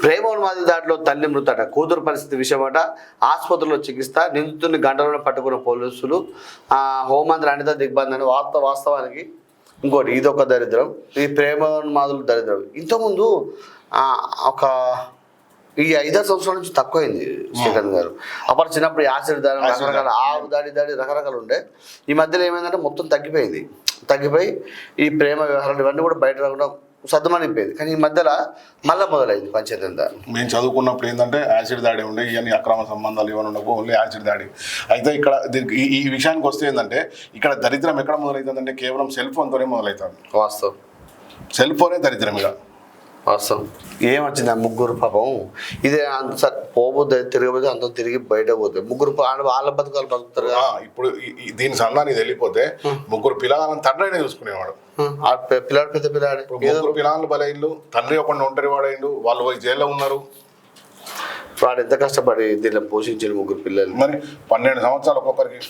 ప్రేమోన్మాది దాడిలో తల్లి మృతట, కూతురు పరిస్థితి విషయమట, ఆసుపత్రిలో చికిత్స, నిందితుడిని గంటలను పట్టుకున్న పోలీసులు. హోంమంత్రి అనిత దిగ్బంధన్. వాస్తవానికి ఇంకోటి ఇదొక దరిద్రం, ఈ ప్రేమోన్మాదులు దరిద్రం. ఇంతకుముందు ఒక ఈ 5-6 సంవత్సరాల నుంచి తక్కువైంది శ్రీకాంత్ గారు. అప్పుడు చిన్నప్పుడు యాసిడ్ దాడి, రకరకాల ఆవు దాడి రకరకాలు ఉండే. ఈ మధ్యలో ఏమైందంటే మొత్తం తగ్గిపోయి ఈ ప్రేమ వ్యవహారాలు ఇవన్నీ కూడా బయట రాకుండా సర్దుమనిపోయింది. కానీ ఈ మధ్యలో మళ్ళీ మొదలైంది పంచాయతీ అంతా. మేము చదువుకున్నప్పుడు ఏంటంటే యాసిడ్ దాడి ఉండే, ఇవన్నీ అక్రమ సంబంధాలు ఇవన్నీ ఉండవు, ఓన్లీ యాసిడ్ దాడి. అయితే ఇక్కడ ఈ విషయానికి వస్తే ఏంటంటే ఇక్కడ దరిద్రం ఎక్కడ మొదలవుతుందంటే కేవలం సెల్ ఫోన్తోనే మొదలవుతుంది. వాస్తవం, సెల్ ఫోనే దరిద్రం. ఇక వాస్తవం ఏమొచ్చింది, ఆ ముగ్గురు పాపం ఇదే అంత సార్ పోబోద్దు తిరగబోతే అంత తిరిగి బయట పోతే ముగ్గురు వాళ్ళ బతుకాలు బతుకుతారు. ఇప్పుడు దీని సందానికి వెళ్ళిపోతే ముగ్గురు పిల్లలను తండ్రినే చూసుకునేవాడు. పిల్లాడు పెద్ద పిల్లాడు, ముగ్గురు పిల్లలు బలైండు, తండ్రి ఒకటి ఒంటరి వాడైండు, వాళ్ళు పోయి జైల్లో ఉన్నారు. వాడు ఎంత కష్టపడి దీనిలో పోషించాడు ముగ్గురు పిల్లలు. మరి 12 సంవత్సరాలు ఒక్కొక్కరికి.